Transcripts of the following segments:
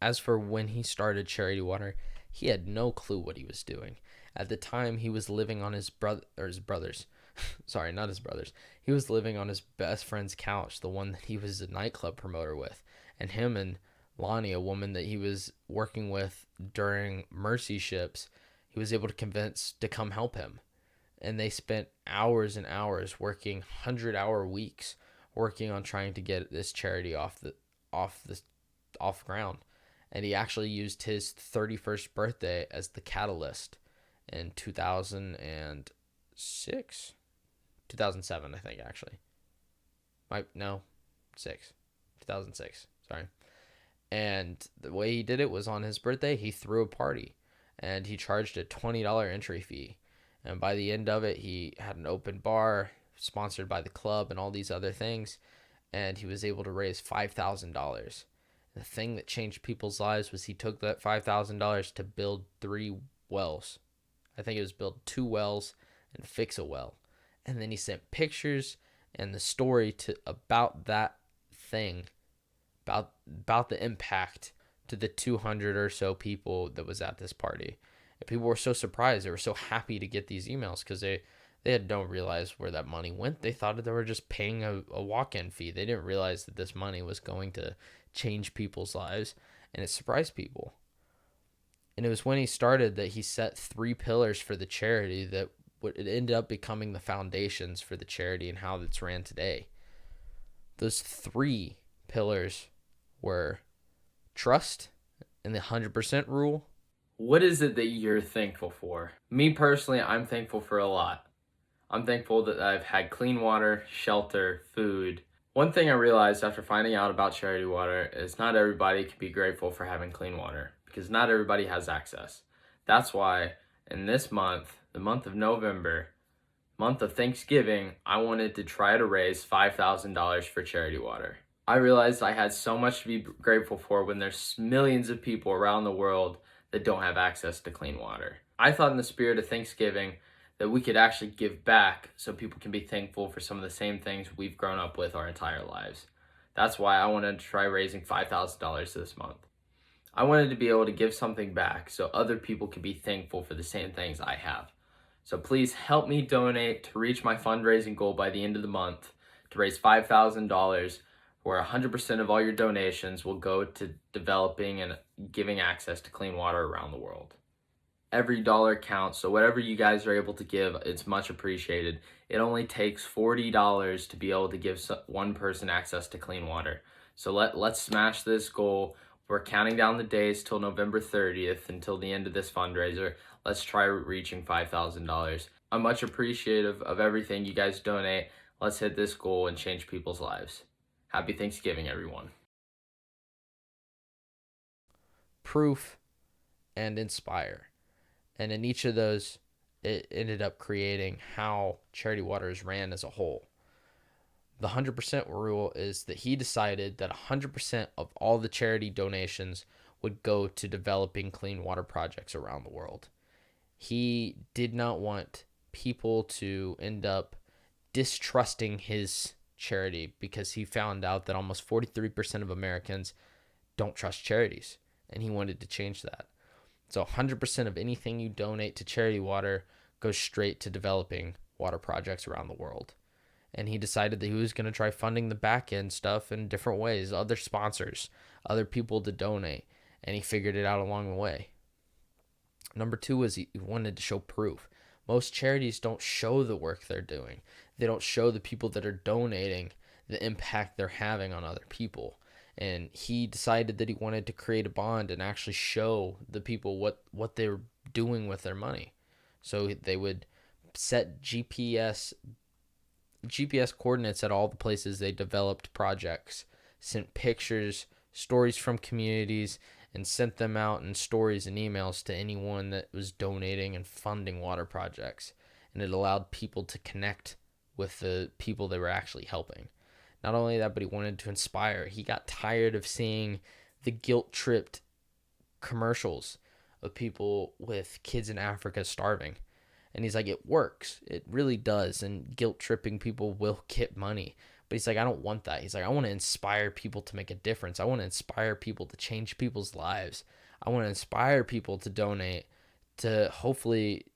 As for when he started Charity Water, he had no clue what he was doing. At the time, he was living on his brothers. Sorry, not his brothers. He was living on his best friend's couch, the one that he was a nightclub promoter with. And him and Lonnie, a woman that he was working with during Mercy ships, he was able to convince to come help him. And they spent hours and hours working 100-hour weeks working on trying to get this charity off the off ground. And he actually used his 31st birthday as the catalyst in 2006, 2007, I think, actually. No, 6, 2006, sorry. And the way he did it was on his birthday, he threw a party and he charged a $20 entry fee. And by the end of it, he had an open bar sponsored by the club and all these other things. And he was able to raise $5,000. The thing that changed people's lives was he took that $5,000 to build 3 wells. I think it was build 2 wells and fix a well. And then he sent pictures and the story to about that thing, about the impact to the 200 or so people that was at this party. And people were so surprised. They were so happy to get these emails because they don't realize where that money went. They thought that they were just paying a walk-in fee. They didn't realize that this money was going to change people's lives, and it surprised people. And it was when he started that he set 3 pillars for the charity that would it ended up becoming the foundations for the charity and how it's ran today. Those 3 pillars were trust and the 100% rule. What is it that you're thankful for? Me personally, I'm thankful for a lot. I'm thankful that I've had clean water, shelter, food. One thing I realized after finding out about Charity Water is not everybody can be grateful for having clean water because not everybody has access. That's why in this month, the month of November, month of Thanksgiving, I wanted to try to raise $5,000 for Charity Water. I realized I had so much to be grateful for when there's millions of people around the world that don't have access to clean water. I thought in the spirit of Thanksgiving that we could actually give back so people can be thankful for some of the same things we've grown up with our entire lives. That's why I wanted to try raising $5,000 this month. I wanted to be able to give something back so other people can be thankful for the same things I have. So please help me donate to reach my fundraising goal by the end of the month to raise $5,000, where 100% of all your donations will go to developing and giving access to clean water around the world. Every dollar counts, so whatever you guys are able to give, it's much appreciated. It only takes $40 to be able to give one person access to clean water. So let's smash this goal. We're counting down the days till November 30th until the end of this fundraiser. Let's try reaching $5,000. I'm much appreciative of everything you guys donate. Let's hit this goal and change people's lives. Happy Thanksgiving, everyone. Proof and inspire. And in each of those, it ended up creating how Charity Waters ran as a whole. The 100% rule is that he decided that 100% of all the charity donations would go to developing clean water projects around the world. He did not want people to end up distrusting his charity because he found out that almost 43% of Americans don't trust charities, and he wanted to change that. So 100% of anything you donate to Charity Water goes straight to developing water projects around the world. And he decided that he was going to try funding the back end stuff in different ways, other sponsors, other people to donate, and he figured it out along the way. Number 2 was he wanted to show proof. Most charities don't show the work they're doing. They don't show the people that are donating the impact they're having on other people. And he decided that he wanted to create a bond and actually show the people what they were doing with their money. So they would set GPS coordinates at all the places they developed projects, sent pictures, stories from communities, and sent them out in stories and emails to anyone that was donating and funding water projects. And it allowed people to connect with the people they were actually helping. Not only that, but he wanted to inspire. He got tired of seeing the guilt-tripped commercials of people with kids in Africa starving. And he's like, it works. It really does. And guilt-tripping people will get money. But he's like, I don't want that. He's like, I want to inspire people to make a difference. I want to inspire people to change people's lives. I want to inspire people to donate, to hopefully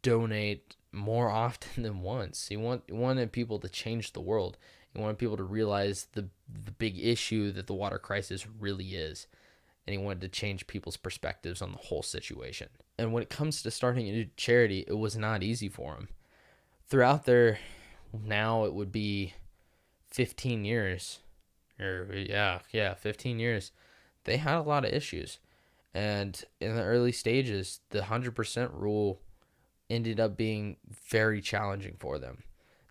donate more often than once. He wanted people to change the world. He wanted people to realize the big issue that the water crisis really is. And he wanted to change people's perspectives on the whole situation. And when it comes to starting a new charity, it was not easy for him. Throughout their, now it would be 15 years, 15 years, they had a lot of issues. And in the early stages, the 100% rule ended up being very challenging for them.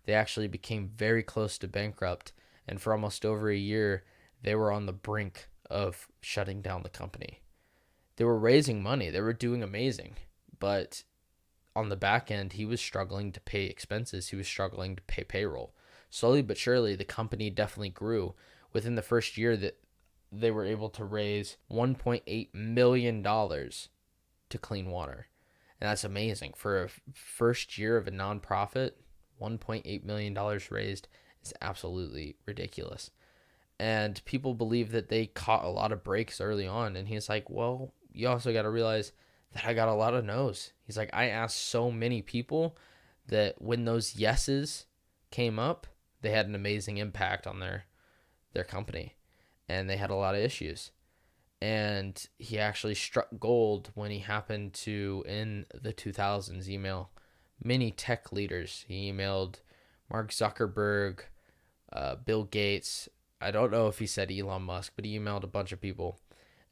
They actually became very close to bankrupt, and for almost over a year, they were on the brink of shutting down the company. They were raising money. They were doing amazing. But on the back end, he was struggling to pay expenses. He was struggling to pay payroll. Slowly but surely, the company definitely grew. Within the first year, that they were able to raise $1.8 million to clean water. And that's amazing. For a first year of a nonprofit, $1.8 million raised is absolutely ridiculous. And people believe that they caught a lot of breaks early on. And he's like, well, you also got to realize that I got a lot of no's. He's like, I asked so many people that when those yeses came up, they had an amazing impact on their company. And they had a lot of issues. And he actually struck gold when he happened to, in the 2000s, email many tech leaders. He emailed Mark Zuckerberg, Bill Gates. I don't know if he said Elon Musk, but he emailed a bunch of people.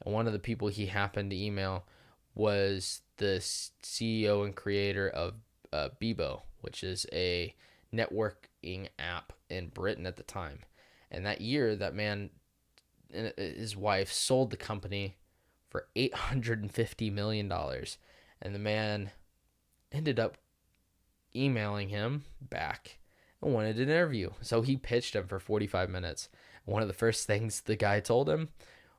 And one of the people he happened to email was the CEO and creator of Bebo, which is a networking app in Britain at the time. And that year, that man and his wife sold the company for $850 million. And the man ended up emailing him back and wanted an interview. So he pitched him for 45 minutes. One of the first things the guy told him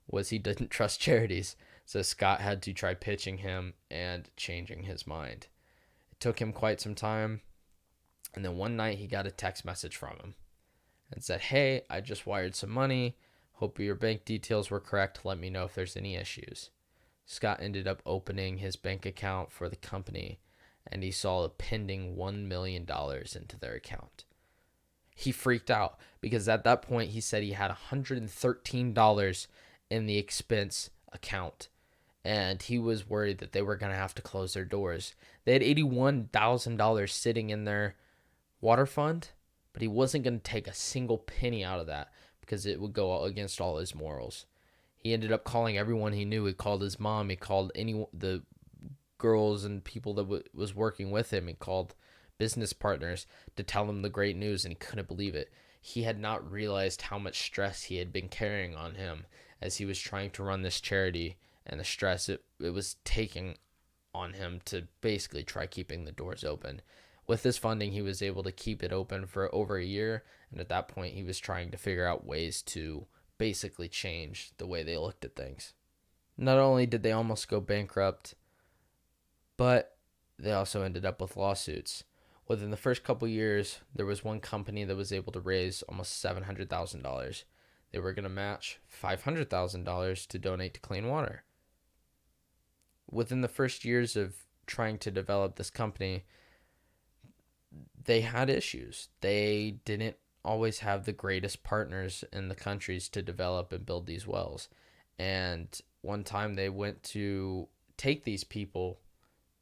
was he didn't trust charities. So Scott had to try pitching him and changing his mind. It took him quite some time. And then one night he got a text message from him and said, hey, I just wired some money. Hope your bank details were correct. Let me know if there's any issues. Scott ended up opening his bank account for the company, and he saw a pending $1 million into their account. He freaked out because at that point he said he had $113 in the expense account, and he was worried that they were going to have to close their doors. They had $81,000 sitting in their water fund, but he wasn't going to take a single penny out of that because it would go against all his morals. He ended up calling everyone he knew. He called his mom. He called the girls and people that was working with him. He called business partners to tell them the great news, and he couldn't believe it. He had not realized how much stress he had been carrying on him as he was trying to run this charity, and the stress it was taking on him to basically try keeping the doors open. With this funding, he was able to keep it open for over a year, and at that point, he was trying to figure out ways to basically change the way they looked at things. Not only did they almost go bankrupt, but they also ended up with lawsuits. Within the first couple years, there was one company that was able to raise almost $700,000. They were going to match $500,000 to donate to clean water. Within the first years of trying to develop this company, they had issues. They didn't always have the greatest partners in the countries to develop and build these wells. And one time they went to take these people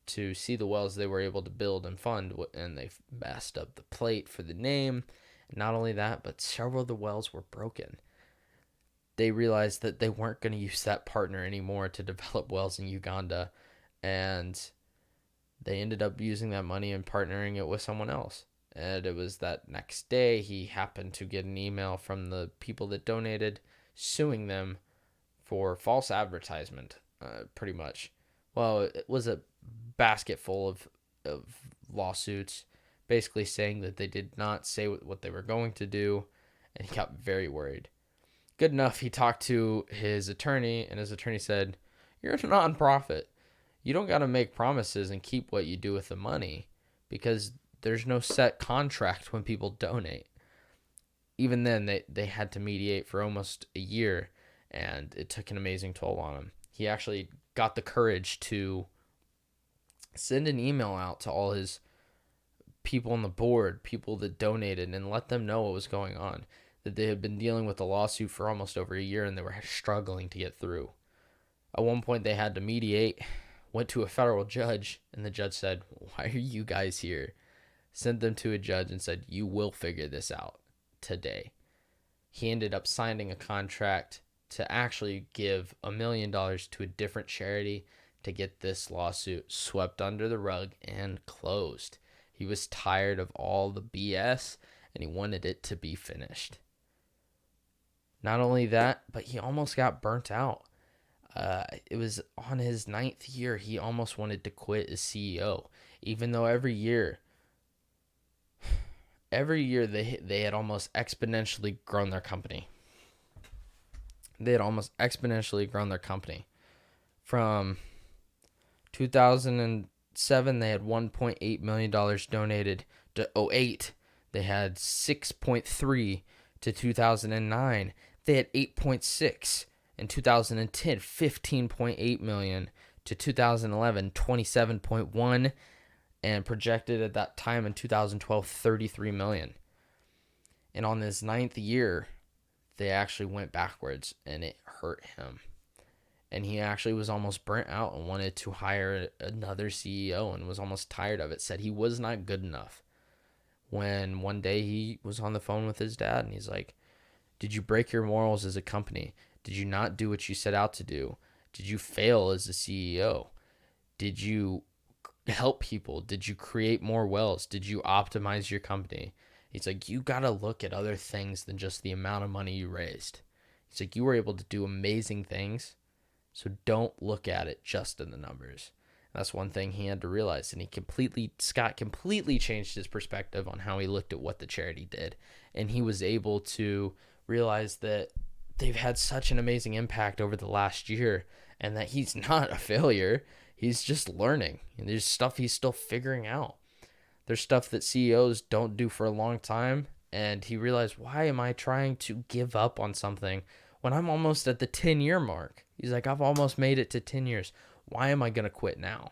to see the wells they were able to build and fund, and they messed up the plate for the name. Not only that, but several of the wells were broken. They realized that they weren't going to use that partner anymore to develop wells in Uganda, and they ended up using that money and partnering it with someone else. And it was that next day he happened to get an email from the people that donated suing them for false advertisement, pretty much. Well, it was a basket full of lawsuits basically saying that they did not say what they were going to do, and he got very worried. Good enough, he talked to his attorney, and his attorney said, you're a nonprofit. You don't got to make promises and keep what you do with the money because there's no set contract when people donate. even then, they had to mediate for almost a year, and it took an amazing toll on him. He actually got the courage to send an email out to all his people on the board, people that donated, and let them know what was going on, that they had been dealing with a lawsuit for almost over a year and they were struggling to get through. At one point, they had to mediate, went to a federal judge, and the judge said, "Why are you guys here?" Sent them to a judge and said, "You will figure this out today." He ended up signing a contract to actually give $1 million to a different charity to get this lawsuit swept under the rug and closed. He was tired of all the BS and he wanted it to be finished. Not only that, but he almost got burnt out. It was on his 9th year, he almost wanted to quit as CEO, even though every year they had almost exponentially grown their company. From 2007, they had $1.8 million donated. To 2008, they had 6.3. To 2009, they had 8.6. In 2010, 15.8 million. To 2011, 27.1. And projected at that time in 2012, 33 million. And on this 9th year, they actually went backwards, and it hurt him. And he actually was almost burnt out and wanted to hire another CEO and was almost tired of it, said he was not good enough. When one day he was on the phone with his dad, and he's like, "Did you break your morals as a company? Did you not do what you set out to do? Did you fail as a CEO? Did you help people? Did you create more wells? Did you optimize your company?" He's like, "You got to look at other things than just the amount of money you raised." He's like, "You were able to do amazing things, so don't look at it just in the numbers." And that's one thing he had to realize, and Scott completely changed his perspective on how he looked at what the charity did, and he was able to realize that they've had such an amazing impact over the last year, and that he's not a failure. He's just learning, and there's stuff he's still figuring out. There's stuff that CEOs don't do for a long time, and he realized, why am I trying to give up on something when I'm almost at the 10-year mark? He's like, I've almost made it to 10 years. Why am I going to quit now?